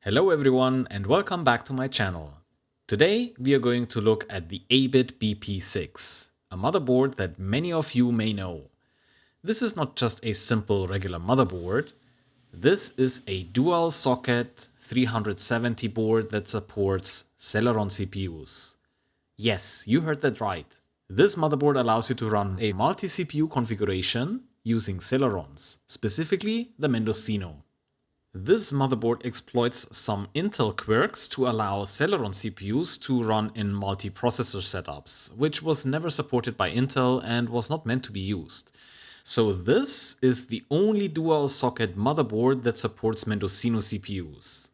Hello everyone and welcome back to my channel. Today we are going to look at the ABIT-BP6, a motherboard that many of you may know. This is not just a simple regular motherboard, this is a dual socket 370 board that supports Celeron CPUs. Yes, you heard that right. This motherboard allows you to run a multi-CPU configuration using Celerons, specifically the Mendocino. This motherboard exploits some Intel quirks to allow Celeron CPUs to run in multi-processor setups, which was never supported by Intel and was not meant to be used. So this is the only dual-socket motherboard that supports Mendocino CPUs.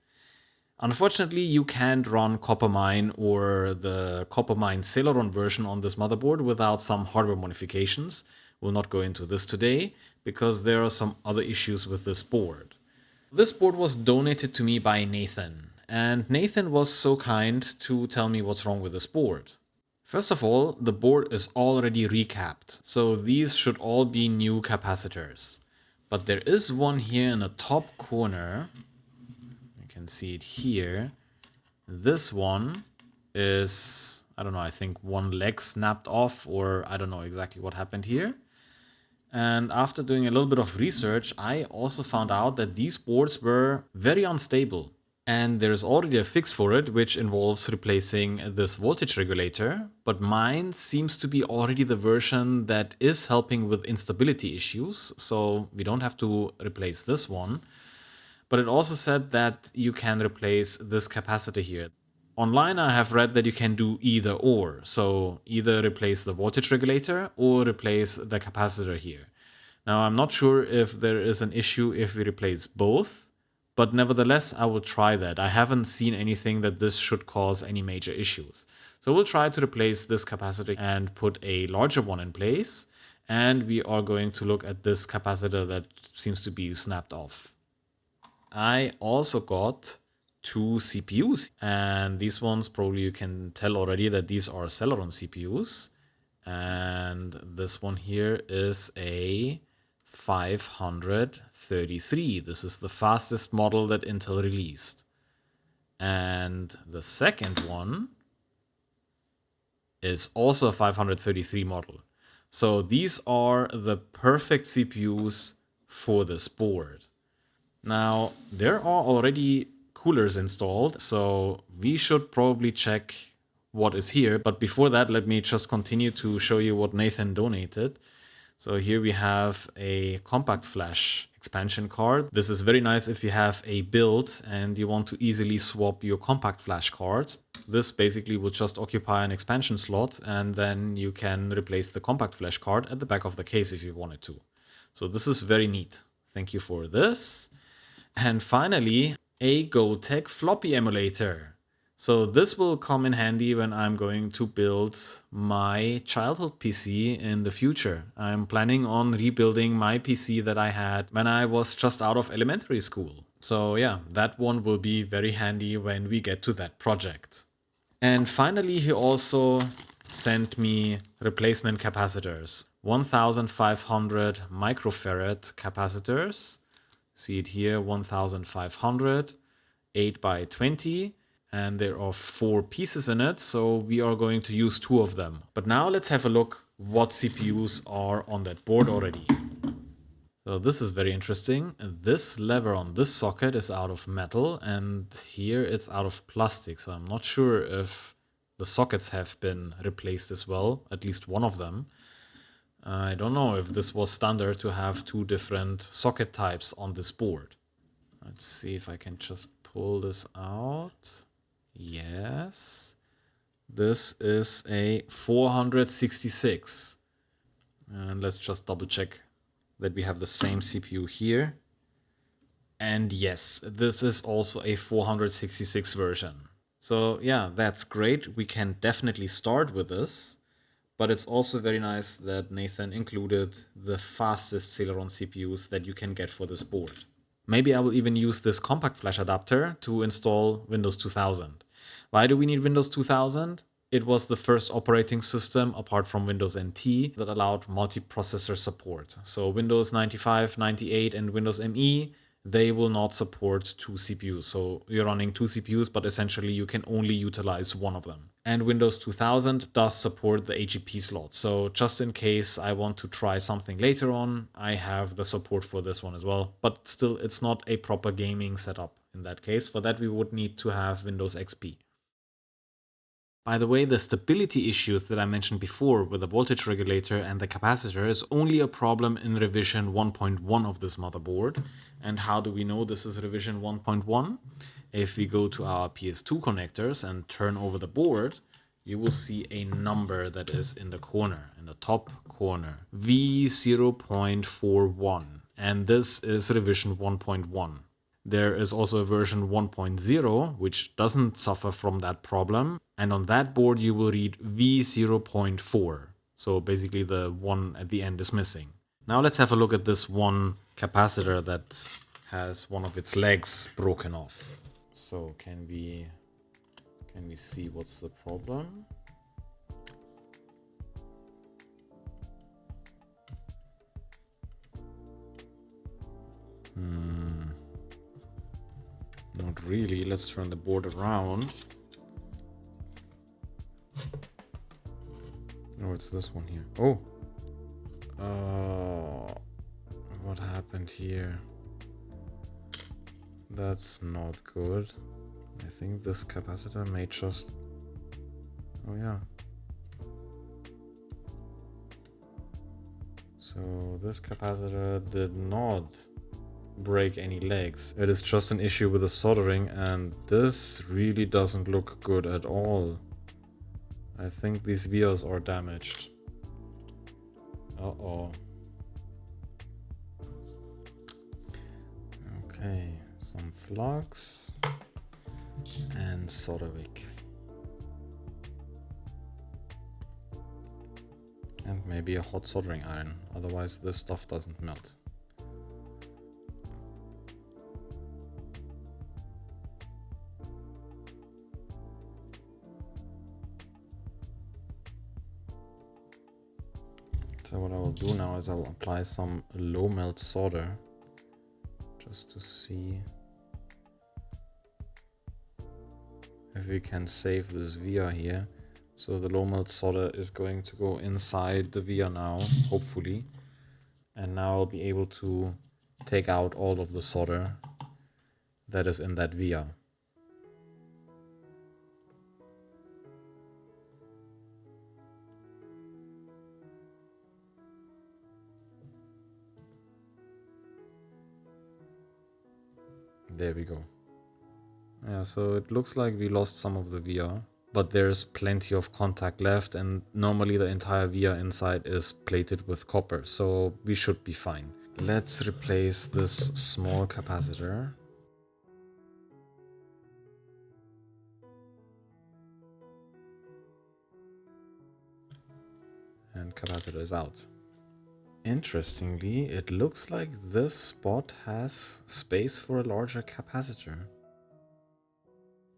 Unfortunately, you can't run Coppermine or the Coppermine Celeron version on this motherboard without some hardware modifications. We'll not go into this today because there are some other issues with this board. This board was donated to me by Nathan, and Nathan was so kind to tell me what's wrong with this board. First of all, the board is already recapped, so these should all be new capacitors. But there is one here in the top corner, you can see it here. This one is, I don't know, I think one leg snapped off, or I don't know exactly what happened here. And after doing a little bit of research, I also found out that these boards were very unstable. And there's already a fix for it, which involves replacing this voltage regulator. But mine seems to be already the version that is helping with instability issues. So we don't have to replace this one. But it also said that you can replace this capacitor here. Online, I have read that you can do either or. So either replace the voltage regulator or replace the capacitor here. Now, I'm not sure if there is an issue if we replace both, but nevertheless, I will try that. I haven't seen anything that this should cause any major issues. So we'll try to replace this capacitor and put a larger one in place. And we are going to look at this capacitor that seems to be snapped off. I also got two CPUs, and these ones probably you can tell already that these are Celeron CPUs, and this one here is a 533. This is the fastest model that Intel released. And the second one is also a 533 model. So these are the perfect CPUs for this board. Now, there are already coolers installed, so we should probably check what is here. But before that, let me just continue to show you what Nathan donated. So here we have a compact flash expansion card. This is very nice if you have a build and you want to easily swap your compact flash cards. This basically will just occupy an expansion slot, and then you can replace the compact flash card at the back of the case if you wanted to. So this is very neat. Thank you for this. And finally, a Gotek floppy emulator. So this will come in handy when I'm going to build my childhood PC in the future. I'm planning on rebuilding my PC that I had when I was just out of elementary school. So yeah, that one will be very handy when we get to that project. And finally, he also sent me replacement capacitors. 1500 microfarad capacitors. See it here, 1500, 8 by 20, and there are 4 pieces in it, so we are going to use 2 of them. But now let's have a look what CPUs are on that board already. So this is very interesting. This lever on this socket is out of metal, and here it's out of plastic, so I'm not sure if the sockets have been replaced as well, at least one of them. I don't know if this was standard to have 2 different socket types on this board. Let's see if I can just pull this out. Yes. This is a 466. And let's just double check that we have the same CPU here. And yes, this is also a 466 version. So yeah, that's great. We can definitely start with this. But it's also very nice that Nathan included the fastest Celeron CPUs that you can get for this board. Maybe I will even use this compact flash adapter to install Windows 2000. Why do we need Windows 2000? It was the first operating system, apart from Windows NT, that allowed multiprocessor support. So Windows 95, 98, and Windows ME, they will not support two CPUs. So you're running two CPUs, but essentially you can only utilize one of them. And Windows 2000 does support the AGP slot. So just in case I want to try something later on, I have the support for this one as well. But still, it's not a proper gaming setup in that case. For that, we would need to have Windows XP. By the way, the stability issues that I mentioned before with the voltage regulator and the capacitor is only a problem in revision 1.1 of this motherboard. And how do we know this is revision 1.1? If we go to our PS2 connectors and turn over the board, you will see a number that is in the corner, in the top corner, V0.41. And this is revision 1.1. There is also a version 1.0, which doesn't suffer from that problem. And on that board, you will read V0.4. So basically the one at the end is missing. Now let's have a look at this one capacitor that has one of its legs broken off. So can we see what's the problem? Not really. Let's turn the board around. Oh, it's this one here. Oh. What happened here? That's not good. I think this capacitor may just... Oh yeah. So this capacitor did not break any legs. It is just an issue with the soldering, and this really doesn't look good at all. I think these vias are damaged. Uh-oh. Okay, some flux and solder wick. And maybe a hot soldering iron, otherwise this stuff doesn't melt. So what I will do now is I will apply some low melt solder just to see if we can save this via here. So the low melt solder is going to go inside the via now, hopefully. And now I'll be able to take out all of the solder that is in that via. There we go. Yeah, so it looks like we lost some of the via, but there's plenty of contact left, and normally the entire via inside is plated with copper, so we should be fine. Let's replace this small capacitor. And capacitor is out. Interestingly, it looks like this spot has space for a larger capacitor.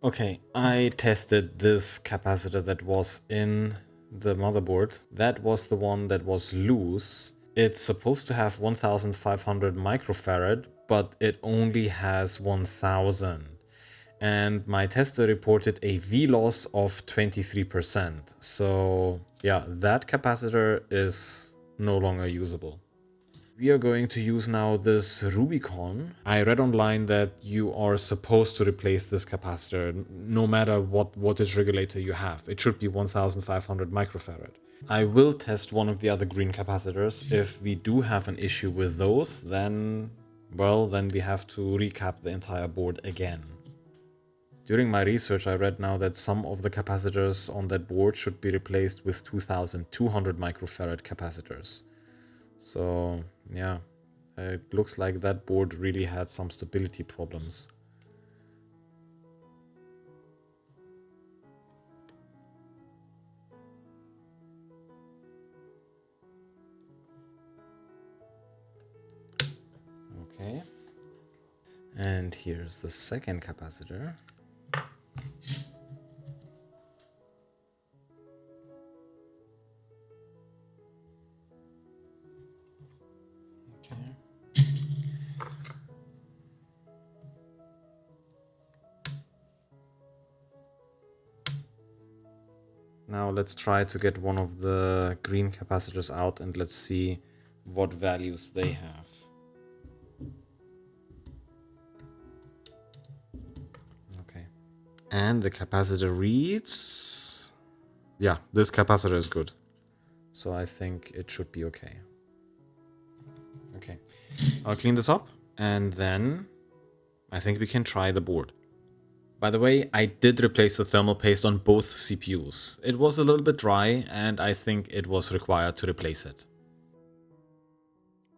Okay, I tested this capacitor that was in the motherboard. That was the one that was loose. It's supposed to have 1500 microfarad, but it only has 1000. And my tester reported a V loss of 23%. So yeah, that capacitor is no longer usable. We are going to use now this Rubicon. I read online that you are supposed to replace this capacitor no matter what voltage regulator you have. It should be 1500 microfarad. I will test one of the other green capacitors. If we do have an issue with those, then, well, then we have to recap the entire board again. During my research, I read now that some of the capacitors on that board should be replaced with 2200 microfarad capacitors. So yeah, it looks like that board really had some stability problems. Okay. And here's the second capacitor. Now let's try to get one of the green capacitors out and let's see what values they have. Okay. And the capacitor reads... Yeah, this capacitor is good. So I think it should be okay. Okay. I'll clean this up and then I think we can try the board. By the way, I did replace the thermal paste on both CPUs. It was a little bit dry and I think it was required to replace it.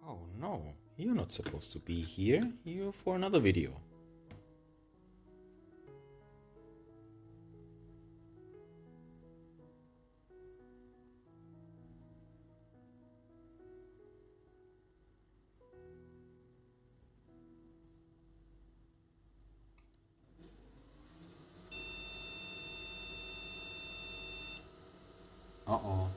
Oh no, you're not supposed to be here. You're for another video. Uh-oh.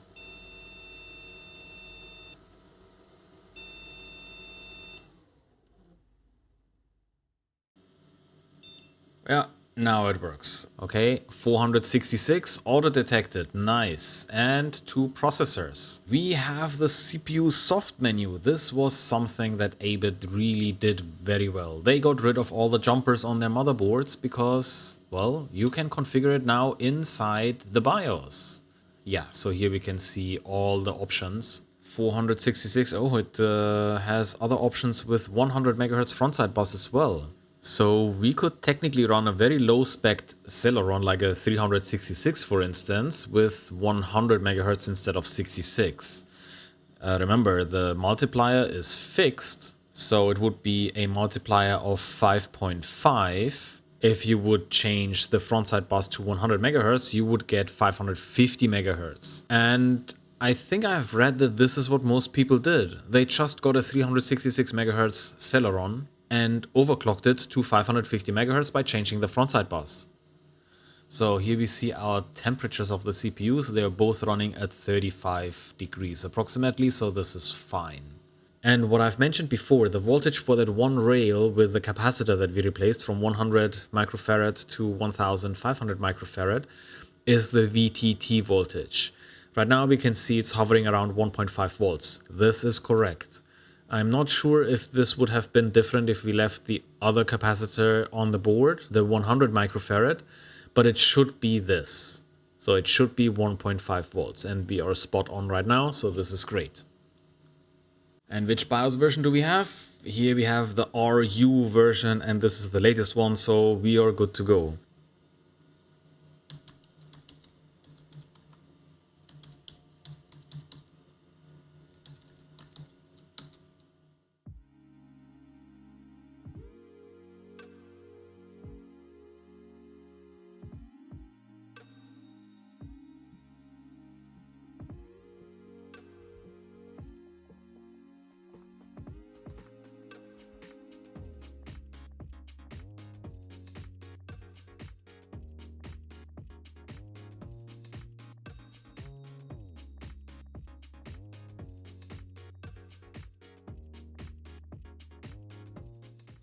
Yeah, now it works. Okay, 466 auto detected, nice. And 2 processors. We have the CPU soft menu. This was something that ABIT really did very well. They got rid of all the jumpers on their motherboards because, well, you can configure it now inside the BIOS. Yeah, so here we can see all the options. 466, oh, it has other options with 100 MHz frontside bus as well. So we could technically run a very low spec Celeron like a 366 for instance with 100 MHz instead of 66. Remember, the multiplier is fixed, so it would be a multiplier of 5.5. If you would change the frontside bus to 100 MHz, you would get 550 MHz. And I think I've read that this is what most people did. They just got a 366 MHz Celeron and overclocked it to 550 MHz by changing the frontside bus. So here we see our temperatures of the CPUs. They are both running at 35 degrees approximately, so this is fine. And what I've mentioned before, the voltage for that one rail with the capacitor that we replaced from 100 microfarad to 1500 microfarad is the VTT voltage. Right now we can see it's hovering around 1.5 volts. This is correct. I'm not sure if this would have been different if we left the other capacitor on the board, the 100 microfarad, but it should be this. So it should be 1.5 volts and we are spot on right now, so this is great. And which BIOS version do we have? Here we have the RU version and this is the latest one, so we are good to go.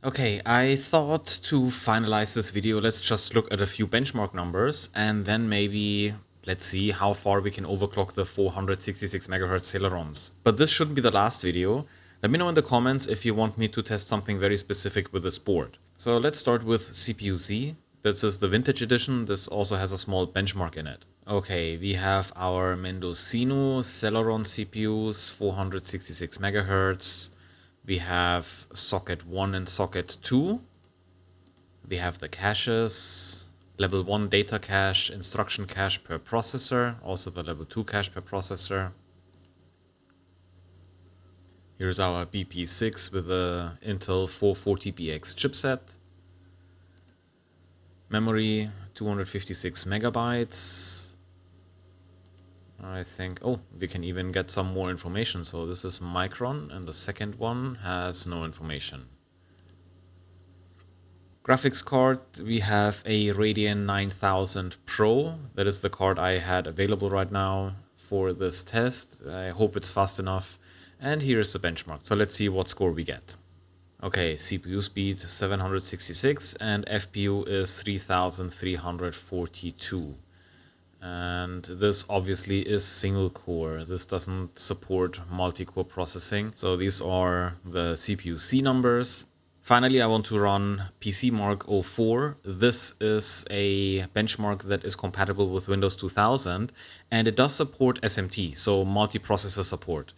Okay, I thought to finalize this video, let's just look at a few benchmark numbers and then maybe let's see how far we can overclock the 466 MHz Celerons. But this shouldn't be the last video. Let me know in the comments if you want me to test something very specific with this board. So let's start with CPU Z. This is the vintage edition. This also has a small benchmark in it. Okay, we have our Mendocino Celeron CPUs, 466 MHz. We have socket 1 and socket 2. We have the caches, level 1 data cache, instruction cache per processor, also the level 2 cache per processor. Here's our BP6 with the Intel 440BX chipset. Memory, 256 megabytes. I think, oh, we can even get some more information. So this is Micron and the second one has no information. Graphics card, we have a Radeon 9000 Pro. That is the card I had available right now for this test. I hope it's fast enough. And here's the benchmark. So let's see what score we get. Okay, CPU speed 766 and FPU is 3342. And this obviously is single core. This doesn't support multi-core processing. So these are the CPU C numbers. Finally, I want to run PCMark04. This is a benchmark that is compatible with Windows 2000, and it does support SMT, so multiprocessor support.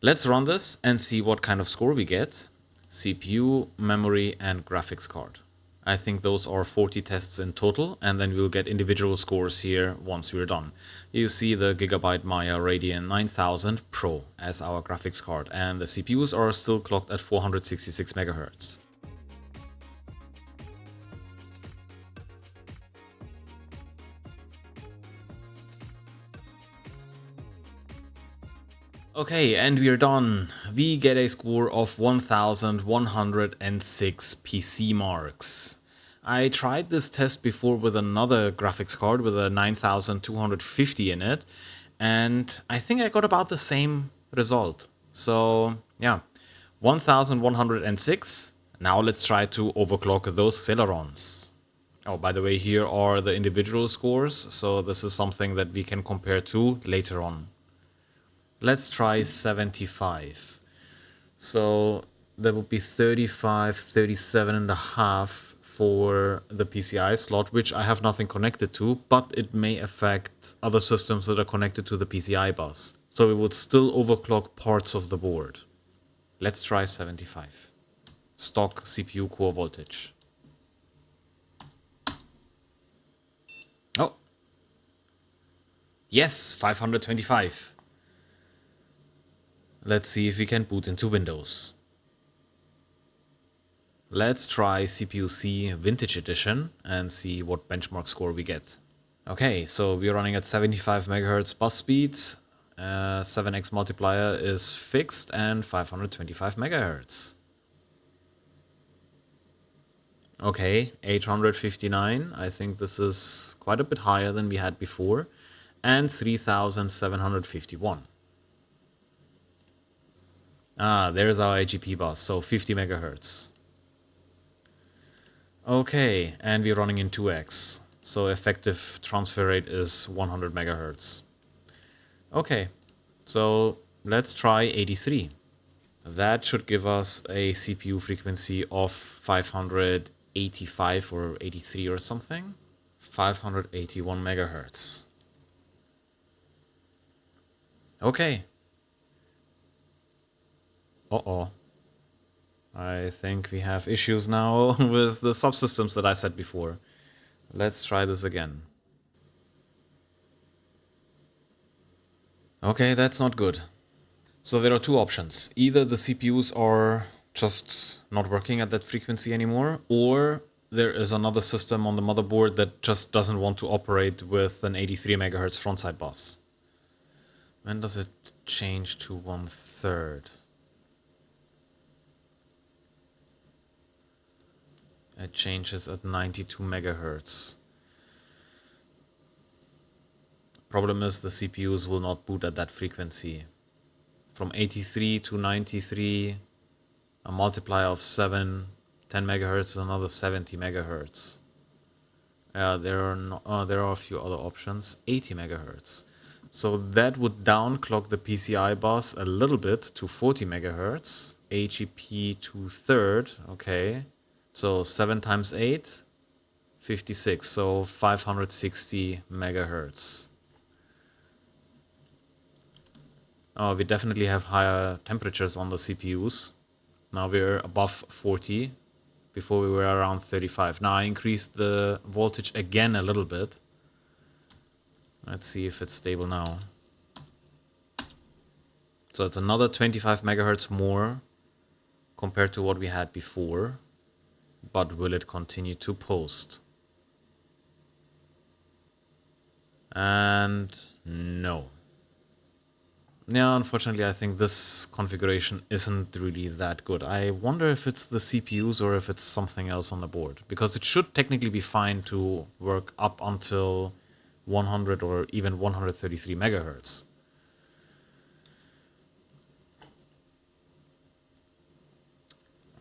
Let's run this and see what kind of score we get. CPU, memory, and graphics card. I think those are 40 tests in total, and then we'll get individual scores here once we're done. You see the Gigabyte Maya Radeon 9000 Pro as our graphics card, and the CPUs are still clocked at 466 MHz. Okay, and we're done. We get a score of 1106 PC marks. I tried this test before with another graphics card with a 9250 in it, and I think I got about the same result. So, yeah, 1106. Now let's try to overclock those Celerons. Oh, by the way, here are the individual scores, so this is something that we can compare to later on. Let's try 75. So that would be 35, 37 and a half for the PCI slot, which I have nothing connected to, but it may affect other systems that are connected to the PCI bus. So it would still overclock parts of the board. Let's try 75. Stock CPU core voltage. Oh. Yes, 525. Let's see if we can boot into Windows. Let's try CPU-C Vintage Edition and see what benchmark score we get. Okay, so we're running at 75 MHz bus speed, 7x multiplier is fixed, and 525 MHz. Okay, 859, I think this is quite a bit higher than we had before, and 3751. Ah, there's our AGP bus, so 50 MHz. Okay, and we're running in 2x, so effective transfer rate is 100 MHz. Okay, so let's try 83. That should give us a CPU frequency of 585 or 83 or something. 581 MHz. Okay. Uh-oh. I think we have issues now with the subsystems that I said before. Let's try this again. Okay, that's not good. So there are two options. Either the CPUs are just not working at that frequency anymore, or there is another system on the motherboard that just doesn't want to operate with an 83 MHz frontside bus. When does it change to 1/3? It changes at 92 MHz. Problem is the CPUs will not boot at that frequency. From 83 to 93, a multiplier of 7, 10 MHz is another 70 MHz. There are a few other options. 80 MHz. So that would downclock the PCI bus a little bit to 40 MHz. AGP 2/3, okay. So 7 times 8, 56, so 560 MHz. We definitely have higher temperatures on the CPUs. Now we're above 40. Before we were around 35. Now I increased the voltage again a little bit. Let's see if it's stable now. So it's another 25 MHz more compared to what we had before. But will it continue to post? And no. Yeah, unfortunately, I think this configuration isn't really that good. I wonder if it's the CPUs or if it's something else on the board. Because it should technically be fine to work up until 100 or even 133 MHz.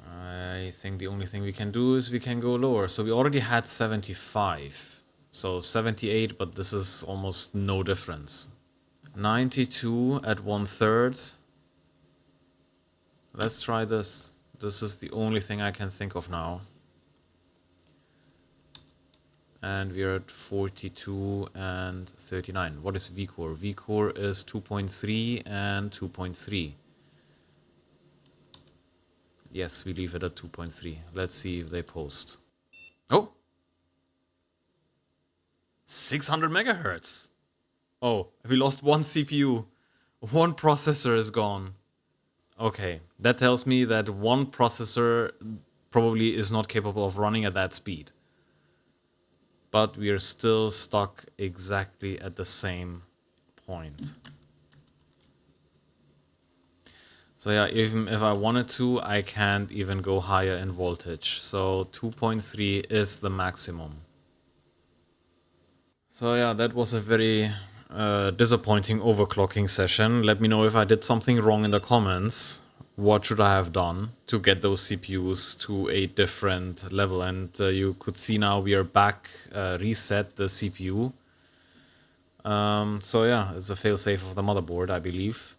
I think the only thing we can do is we can go lower. So we already had 75. So 78, but this is almost no difference. 92 at 1/3. Let's try this. This is the only thing I can think of now. And we're at 42 and 39. What is vCore? vCore is 2.3 and 2.3. Yes, we leave it at 2.3. Let's see if they post. Oh! 600 megahertz! Oh, we lost one CPU. One processor is gone. Okay, that tells me that one processor probably is not capable of running at that speed. But we are still stuck exactly at the same point. So yeah, even if I wanted to, I can't even go higher in voltage. So 2.3 is the maximum. So yeah, that was a very disappointing overclocking session. Let me know if I did something wrong in the comments. What should I have done to get those CPUs to a different level? And you could see now we are back, reset the CPU. So yeah, it's a failsafe of the motherboard, I believe.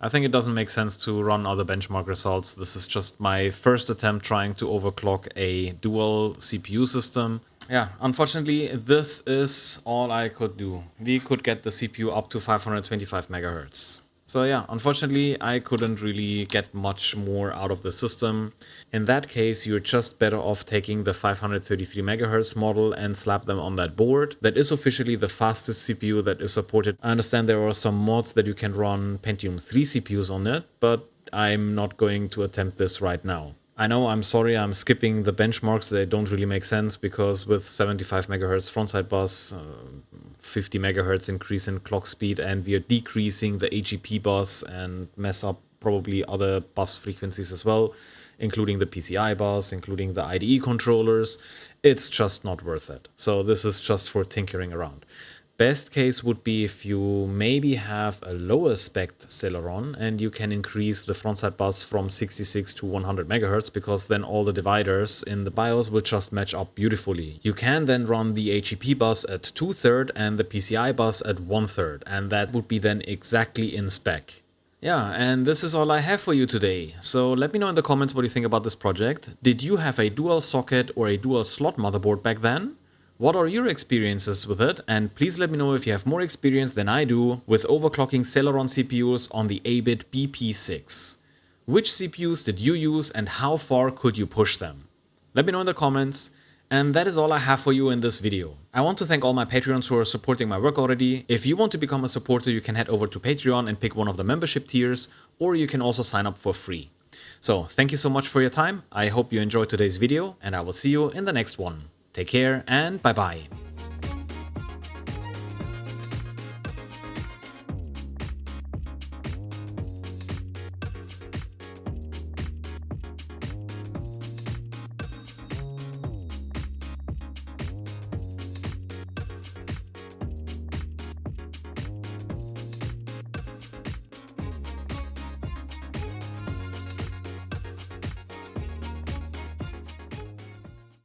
I think it doesn't make sense to run other benchmark results. This is just my first attempt trying to overclock a dual CPU system. Yeah, unfortunately, this is all I could do. We could get the CPU up to 525 megahertz. So yeah, unfortunately, I couldn't really get much more out of the system. In that case, you're just better off taking the 533 megahertz model and slap them on that board. That is officially the fastest CPU that is supported. I understand there are some mods that you can run Pentium 3 CPUs on it, but I'm not going to attempt this right now. I know, I'm sorry, I'm skipping the benchmarks. They don't really make sense because with 75 megahertz frontside bus, 50 megahertz increase in clock speed, and we are decreasing the AGP bus and mess up probably other bus frequencies as well, including the PCI bus, including the IDE controllers. It's just not worth it. So this is just for tinkering around. Best case would be if you maybe have a lower spec Celeron and you can increase the frontside bus from 66 to 100 megahertz, because then all the dividers in the BIOS will just match up beautifully. You can then run the AGP bus at 2/3 and the PCI bus at 1/3, and that would be then exactly in spec. Yeah, and this is all I have for you today. So let me know in the comments what you think about this project. Did you have a dual socket or a dual slot motherboard back then? What are your experiences with it? And please let me know if you have more experience than I do with overclocking Celeron CPUs on the ABIT-BP6. Which CPUs did you use and how far could you push them? Let me know in the comments. And that is all I have for you in this video. I want to thank all my Patreons who are supporting my work already. If you want to become a supporter, you can head over to Patreon and pick one of the membership tiers, or you can also sign up for free. So thank you so much for your time. I hope you enjoyed today's video, and I will see you in the next one. Take care and bye-bye.